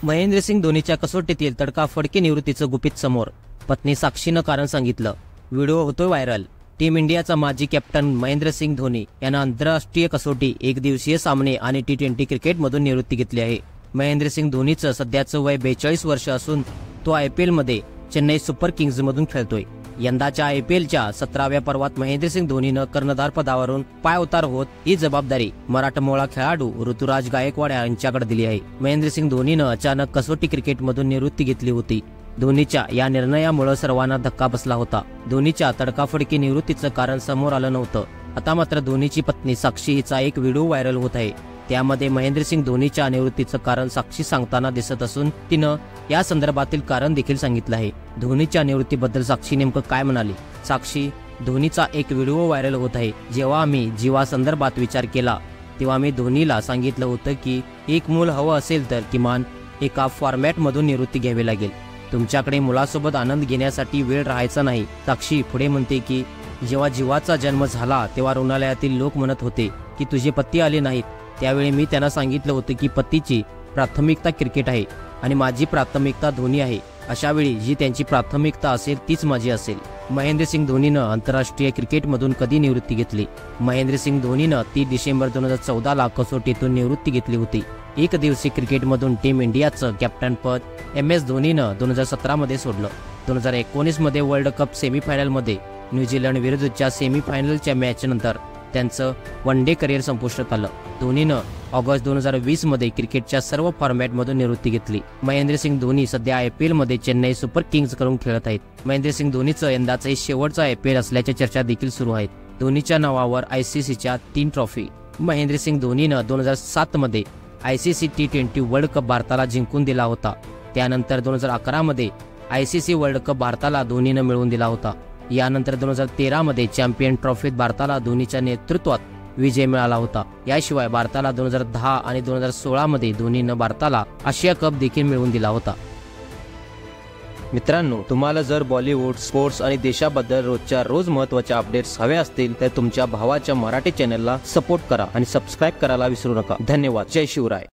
महेंद्रसिंग धोनीच्या कसोटीतील तडकाफडकी निवृत्तीचं गुपित समोर. पत्नी साक्षीनं कारण सांगितलं. व्हिडिओ होतोय व्हायरल. टीम इंडियाचा माजी कॅप्टन महेंद्रसिंग धोनी यानं आंतरराष्ट्रीय कसोटी, एकदिवसीय सामने आणि T20 क्रिकेटमधून निवृत्ती घेतली आहे. महेंद्रसिंग धोनीचं सध्याचं वय 42 वर्ष असून तो IPL मध्ये चेन्नई सुपर किंग्जमधून खेळतोय. यंदाच्या IPLच्या 17व्या पर्वात महेंद्रसिंग धोनीनं कर्णधार पदावरून पायउतार होत ही जबाबदारी मराठमोळा खेळाडू ऋतुराज गायकवाड यांच्याकडे दिली आहे. महेंद्रसिंग धोनीनं अचानक कसोटी क्रिकेटमधून निवृत्ती घेतली होती. धोनीच्या या निर्णयामुळे सर्वांना धक्का बसला होता. धोनीच्या तडकाफडकी निवृत्तीचं कारण समोर आलं नव्हतं. आता मात्र धोनीची पत्नी साक्षी हिचा एक व्हिडिओ व्हायरल होत आहे. त्यामध्ये महेंद्रसिंग धोनीच्या निवृत्तीचं कारण साक्षी सांगताना दिसत असून तिनं या संदर्भातील कारण देखील सांगितलं आहे. धोनीच्या निवृत्तीबद्दल साक्षी नेमकं काय म्हणाली? साक्षी: धोनीचा एक व्हिडिओ व्हायरल होत आहे. जेव्हा मी जीवा संदर्भात विचार केला तेव्हा मी धोनीला सांगितलं होतं की एक मूल हवं असेल तर किमान एका फॉर्मॅटमधून निवृत्ती घ्यावी लागेल. तुमच्याकडे मुलासोबत आनंद घेण्यासाठी वेळ राहायचा नाही. साक्षी पुढे म्हणते की जेव्हा जीवाचा जन्म झाला तेव्हा रुग्णालयातील लोक म्हणत होते की तुझे पती आले नाहीत. त्यावेळी मी त्यांना सांगितलं होतं की पतीची प्राथमिकता क्रिकेट आहे आणि माझी प्राथमिकता धोनी आहे. अशा वेळी जी त्यांची प्राथमिकता असेल तीच माझी असेल. महेंद्रसिंग धोनीनं आंतरराष्ट्रीय क्रिकेटमधून कधी निवृत्ती घेतली? महेंद्रसिंग धोनीनं 30 डिसेंबर 2014ला कसोटीतून निवृत्ती घेतली होती. एक दिवसीय क्रिकेटमधून टीम इंडियाचं कॅप्टनपद MS धोनीनं 2017 मध्ये सोडलं. 2019 मध्ये वर्ल्ड कप सेमीफायनलमध्ये न्यूझीलंड विरुद्धच्या सेमीफायनलच्या मॅचनंतर त्यांचं वन डे करिअर संपुष्टात आलं. धोनीनं ऑगस्ट 2020 मध्ये क्रिकेटच्या सर्व फॉर्मॅटमधून निवृत्ती घेतली. महेंद्रसिंग धोनी सध्या IPL मध्ये चेन्नई सुपर किंग्ज कडून खेळत आहेत. महेंद्रसिंग धोनीचं यंदाचं शेवटचं IPL असल्याच्या चर्चा देखील सुरू आहेत. धोनीच्या नावावर ICCच्या 3 ट्रॉफी. महेंद्रसिंग धोनीनं 2007 मध्ये ICC T20 वर्ल्ड कप भारताला जिंकून दिला होता. त्यानंतर 2011 मध्ये ICC वर्ल्ड कप भारताला धोनीनं मिळवून दिला होता. यानंतर 2013 मध्ये चॅम्पियन ट्रॉफीत भारताला धोनीच्या नेतृत्वात विजय मिळाला होता. याशिवाय भारताला 2010 आणि 2016 मध्ये धोनीनं भारताला आशिया कप देखील मिळवून दिला होता. मित्रांनो, तुम्हाला जर बॉलिवूड, स्पोर्ट्स आणि देशाबद्दल रोजच्या रोज महत्त्वाच्या अपडेट्स हवे असतील तर तुमच्या भावाच्या मराठी चॅनलला सपोर्ट करा आणि सबस्क्राईब करायला विसरू नका. धन्यवाद. जय शिवराय.